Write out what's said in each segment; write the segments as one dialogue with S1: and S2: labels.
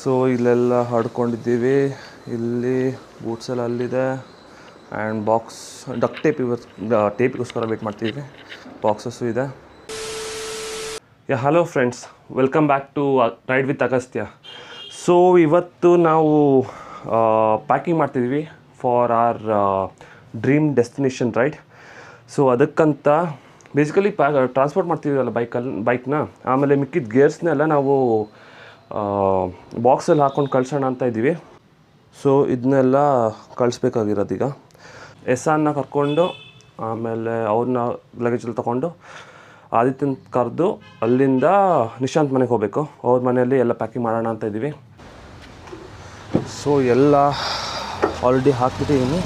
S1: So ಇಲ್ಲೆಲ್ಲ ಹಡ್ಕೊಂಡಿದ್ದೀವಿ. ಇಲ್ಲಿ boots ಎಲ್ಲ ಅಲ್ಲಿದೆ. ಆ್ಯಂಡ್ ಬಾಕ್ಸ್ ಡಕ್ ಟೇಪ್ ಟೇಪಿಗೋಸ್ಕರ ವೇಟ್ ಮಾಡ್ತೀವಿ. ಬಾಕ್ಸಸ್ಸು ಇದೆ. Hello friends, welcome back to ride with Agastya. So ಇವತ್ತು ನಾವು ಪ್ಯಾಕಿಂಗ್ ಮಾಡ್ತಿದ್ವಿ for our dream destination ride. So ಅದಕ್ಕಂತ ಬೇಸಿಕಲಿ ಟ್ರಾನ್ಸ್ಪೋರ್ಟ್ ಮಾಡ್ತಿದ್ದೀವಲ್ಲ ಬೈಕ್ನ, ಆಮೇಲೆ ಮಿಕ್ಕಿದ ಗೇರ್ಸ್ನೆಲ್ಲ ನಾವು ಬಾಕ್ಸಲ್ಲಿ ಹಾಕ್ಕೊಂಡು ಕಳ್ಸೋಣ ಅಂತ ಇದ್ದೀವಿ. ಸೊ ಇದನ್ನೆಲ್ಲ ಕಳಿಸ್ಬೇಕಾಗಿರೋದು. ಈಗ ಎಸ್ಸಾನ್ನ ಕರ್ಕೊಂಡು ಆಮೇಲೆ ಅವ್ರನ್ನ ಲಗೇಜಲ್ಲಿ ತೊಗೊಂಡು ಆದಿತ್ಯನ ಕರೆದು ಅಲ್ಲಿಂದ ನಿಶಾಂತ್ ಮನೆಗೆ ಹೋಗಬೇಕು. ಅವ್ರ ಮನೆಯಲ್ಲಿ ಎಲ್ಲ ಪ್ಯಾಕಿಂಗ್ ಮಾಡೋಣ ಅಂತ ಇದ್ದೀವಿ. ಸೊ ಎಲ್ಲ ಆಲ್ರೆಡಿ ಹಾಕ್ಬಿಟ್ಟಿದ್ದೀನಿ.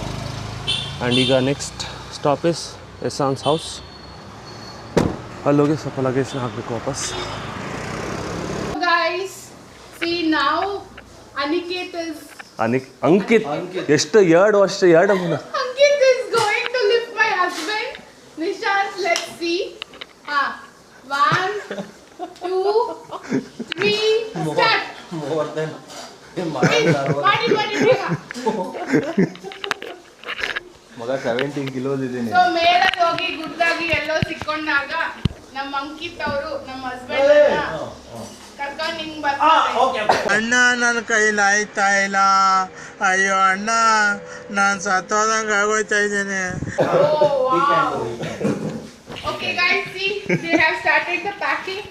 S1: ಆ್ಯಂಡ್ ಈಗ ನೆಕ್ಸ್ಟ್ ಸ್ಟಾಪ್ ಇಸ್ ಎಸ್ಸಾನ್ಸ್ ಹೌಸ್. ಅಲ್ಲೋಗಿ ಸ್ವಲ್ಪ ಲಗೇಜ್ನ ಹಾಕಬೇಕು ವಾಪಸ್.
S2: Now Aniket is
S1: Ankit ಎಷ್ಟು 2 ವರ್ಷ 2
S2: Ankit is going to lift my husband. Nishant, let's see. 1 2 3 start.
S3: More than ಮಗ 17 ಕಿಲೋಸ್ ಇದೀನಿ.
S2: ಸೊ ಮೇಲೆ ಹೋಗಿ ಗುಡ್ಡಾಗಿ ಎಲ್ಲೋ ಸಿಕ್ಕೊಂಡಾಗ ನಮ್ಮ ಅಂಕಿತ್ ಅವರು ನಮ್ಮ ಹಸ್ಬೆಂಡ್ ಕರ್ಕೊಂಡು ಹಿಂಗ್ ಬರ್ತಾರೆ.
S3: ಅಣ್ಣ ನನ್ನ ಕೈಲಿ ಆಯ್ತಾ ಇಲ್ಲ, ಅಯ್ಯೋ ಅಣ್ಣ ನಾನು ಸತ್ತೋದಂಗೆ ಆಗೋಯ್ತಾ ಇದ್ದೀನಿ.
S2: Okay guys, see they have started the packing.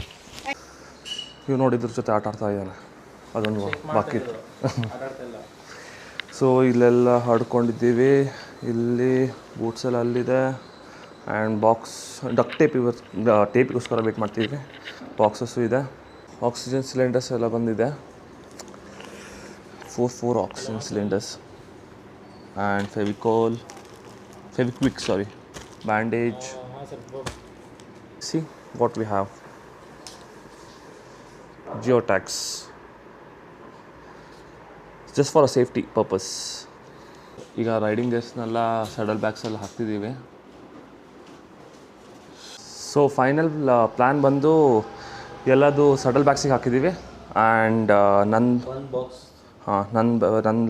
S1: ಇವ್ ನೋಡಿದ್ರ ಜೊತೆ ಆಟ ಆಡ್ತಾ ಇದ್ದಾನೆ, ಅದೊಂದು ಬಾಕಿ. ಸೊ ಇಲ್ಲೆಲ್ಲ ಹಡ್ಕೊಂಡಿದ್ದೀವಿ. ಇಲ್ಲಿ ಬೂಟ್ಸ್ ಎಲ್ಲ ಅಲ್ಲಿದೆ. ಆ್ಯಂಡ್ ಬಾಕ್ಸ್ ಡಕ್ ಟೇಪಿಗೋಸ್ಕರ ವೇಟ್ ಮಾಡ್ತೀವಿ. ಬಾಕ್ಸಸ್ಸು ಇದೆ. ಆಕ್ಸಿಜನ್ ಸಿಲಿಂಡರ್ಸ್ ಎಲ್ಲ ಬಂದಿದೆ. 4 oxygen cylinders and Fevikwik bandage. See what we have. Jio tags just for a safety purpose. ಈಗ ರೈಡಿಂಗ್ ಗೇರ್ಸ್ನೆಲ್ಲ ಸಡಲ್ ಬ್ಯಾಗ್ಸೆಲ್ಲ ಹಾಕ್ತಿದ್ದೀವಿ. ಸೊ ಫೈನಲ್ ಪ್ಲ್ಯಾನ್ ಬಂದು ಎಲ್ಲದು ಸಡಲ್ ಬ್ಯಾಗ್ಸಿಗೆ ಹಾಕಿದ್ದೀವಿ. ಆ್ಯಂಡ್ ನನ್ನ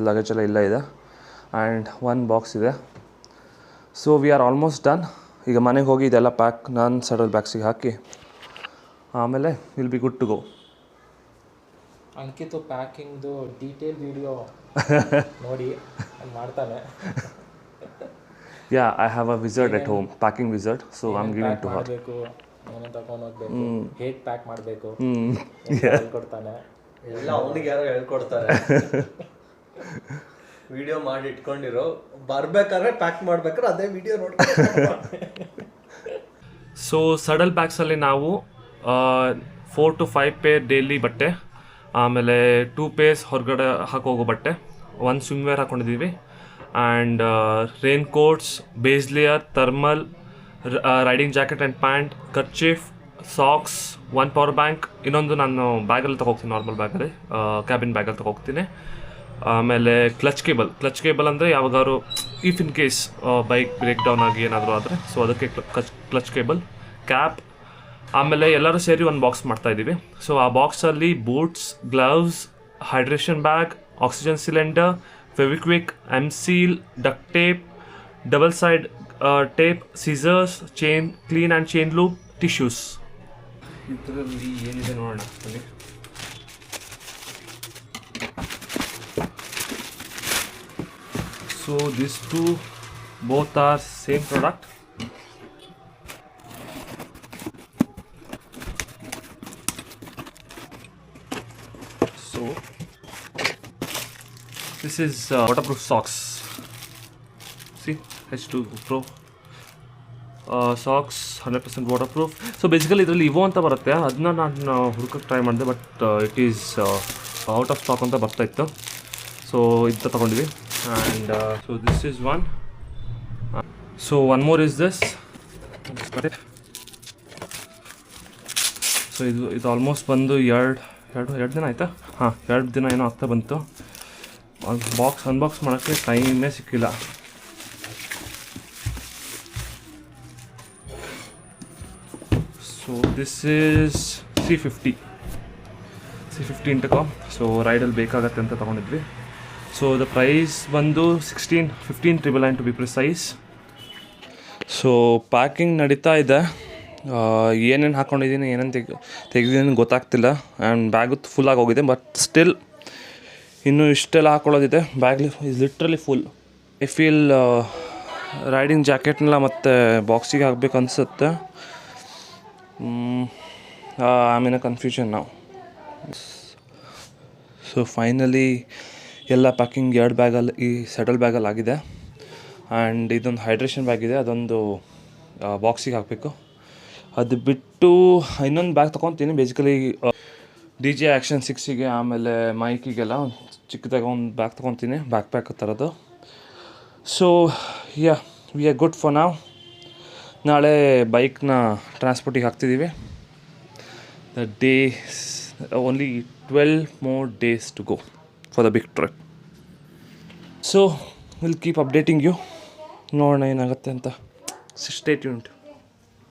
S1: ಲಗೇಜೆಲ್ಲ ಇಲ್ಲ ಇದೆ. ಆ್ಯಂಡ್ 1 ಬಾಕ್ಸ್ ಇದೆ. So we are almost done. ಈಗ ಮನೆಗೆ ಹೋಗಿ ಇದೆಲ್ಲ ನನ್ನ ಸಡಲ್ ಬ್ಯಾಗ್ಸಿಗೆ ಹಾಕಿ ಆಮೇಲೆ will be good to go.
S4: ಅಂಕಿತು ಪ್ಯಾಕಿಂಗ್ದು ಡೀಟೇಲ್ ವಿಡಿಯೋ ನೋಡಿ ಮಾಡ್ತಾನೆ.
S1: Yeah, I have a wizard at home, packing wizard. So I am giving to her.
S4: ಏನೇನು ತಗೊಂಡು ಹೋಗ್ಬೇಕು, ಹೇಗೆ ಪ್ಯಾಕ್ ಮಾಡಬೇಕು ಹೇಳ್ಕೊಡ್ತಾನೆ.
S3: ಎಲ್ಲ ಅವನಿಗೆ ಯಾರೋ ಹೇಳ್ಕೊಡ್ತಾರೆ. ವಿಡಿಯೋ ಮಾಡಿ ಇಟ್ಕೊಂಡಿರೋ, ಬರ್ಬೇಕಾದ್ರೆ ಪ್ಯಾಕ್ ಮಾಡ್ಬೇಕಾದ್ರೆ ಅದೇ ವಿಡಿಯೋ ನೋಡ್ಕೊಂಡು.
S1: ಸೊ ಸಡಲ್ ಬ್ಯಾಗ್ಸಲ್ಲಿ ನಾವು 4 to 5 ಪೇರ್ ಡೈಲಿ ಬಟ್ಟೆ, ಆಮೇಲೆ 2 ಪೇರ್ಸ್ ಹೊರಗಡೆ ಹಾಕೋಗೋ ಬಟ್ಟೆ, 1 ಸ್ವಿಮ್ ವೇರ್ ಹಾಕ್ಕೊಂಡಿದ್ದೀವಿ. And raincoats, base layer, thermal, riding jacket and pant, kerchief, socks, 1 power bank. ಇನ್ನೊಂದು ನಾನು ಬ್ಯಾಗಲ್ಲಿ ತೊಗೋಗ್ತೀನಿ, ನಾರ್ಮಲ್ ಬ್ಯಾಗಲ್ಲಿ, ಕ್ಯಾಬಿನ್ ಬ್ಯಾಗಲ್ಲಿ ತೊಗೋಗ್ತೀನಿ. ಆಮೇಲೆ ಕ್ಲಚ್ ಕೇಬಲ್ ಅಂದರೆ ಯಾವಾಗಾದ್ರು if in case bike break down ಆಗಿ ಏನಾದರೂ ಆದರೆ, ಸೊ ಅದಕ್ಕೆ ಕ್ಲಚ್ ಕೇಬಲ್, ಕ್ಯಾಪ್. ಆಮೇಲೆ ಎಲ್ಲರೂ ಸೇರಿ 1 ಬಾಕ್ಸ್ ಮಾಡ್ತಾಯಿದ್ದೀವಿ. ಸೊ ಆ ಬಾಕ್ಸಲ್ಲಿ boots, gloves, hydration bag, oxygen cylinder, Fevikwik, M seal, duck tape, double side tape, scissors, clean and chain loop, tissues. ಇದರಲ್ಲಿ ಏನಿದೆ ನೋಡೋಣ. So this two both are same product. So this is waterproof socks. See, H2 Pro socks, 100% waterproof. So basically ಇದರಲ್ಲಿ ಇವೋ ಅಂತ ಬರುತ್ತೆ, ಅದನ್ನ ನಾನು ಹುಡುಕಕ್ಕೆ try ಮಾಡಿದೆ, but it is out of stock ಅಂತ ಬರ್ತಾ ಇತ್ತು. ಸೊ ಇದು ತಗೊಂಡ್ವಿ. And so this is one. So one more is this. So ಇದು ಆಲ್ಮೋಸ್ಟ್ ಬಂದು ಎರಡು ದಿನ ಆಯಿತಾ? 2 ದಿನ ಏನೋ ಆಗ್ತಾ ಬಂತು. ಅನ್ಬಾಕ್ಸ್ ಮಾಡೋಕ್ಕೆ ಟೈಮೇ ಸಿಕ್ಕಿಲ್ಲ. So this is C50 intercom. So ರೈಡಲ್ಲಿ ಬೇಕಾಗತ್ತೆ ಅಂತ ತೊಗೊಂಡಿದ್ವಿ. ಸೊ ದ ಪ್ರೈಸ್ ಬಂದು 15,999 to be precise. So packing ನಡೀತಾ ಇದೆ. ಏನೇನು ಹಾಕ್ಕೊಂಡಿದ್ದೀನಿ ಏನೇನು ತೆಗೆದಿದ್ದೀನಿ ಗೊತ್ತಾಗ್ತಿಲ್ಲ. ಆ್ಯಂಡ್ ಬ್ಯಾಗು ಫುಲ್ಲಾಗಿ ಹೋಗಿದೆ, ಬಟ್ ಸ್ಟಿಲ್ ಇನ್ನೂ ಇಷ್ಟೆಲ್ಲ ಹಾಕ್ಕೊಳ್ಳೋದಿದೆ. Bag is literally full. I feel riding ಜಾಕೆಟ್ನೆಲ್ಲ ಮತ್ತು ಬಾಕ್ಸಿಗೆ ಹಾಕಬೇಕು ಅನಿಸುತ್ತೆ. ಆಮೇಲೆ ಕನ್ಫ್ಯೂಷನ್ ನಾವು. ಸೊ ಫೈನಲಿ ಎಲ್ಲ ಪ್ಯಾಕಿಂಗ್ 2 ಬ್ಯಾಗಲ್ಲಿ ಈ ಸೆಟಲ್ ಬ್ಯಾಗಲ್ಲಿ ಆಗಿದೆ. ಆ್ಯಂಡ್ ಇದೊಂದು ಹೈಡ್ರೇಷನ್ ಬ್ಯಾಗ್ ಇದೆ, ಅದೊಂದು ಬಾಕ್ಸಿಗೆ ಹಾಕಬೇಕು. ಅದು ಬಿಟ್ಟು ಇನ್ನೊಂದು ಬ್ಯಾಗ್ ತೊಗೊತೀನಿ. ಬೇಸಿಕಲಿ DJ Action 6ಗೆ ಆಮೇಲೆ ಮೈಕಿಗೆಲ್ಲ ಚಿಕ್ಕದಾಗಿ ಒಂದು ಬ್ಯಾಗ್ ತೊಗೊತೀನಿ, ಬ್ಯಾಕ್ ಪ್ಯಾಕ್ ಥರದ್ದು. So yeah, we are good for now. ನಾಳೆ ಬೈಕ್ನ ಟ್ರಾನ್ಸ್ಪೋರ್ಟಿಗೆ ಹಾಕ್ತಿದ್ದೀವಿ. The days only 12 more days to go for the big trip. So we'll keep updating you. ನೋಡೋಣ ಏನಾಗುತ್ತೆ ಅಂತ. Stay tuned.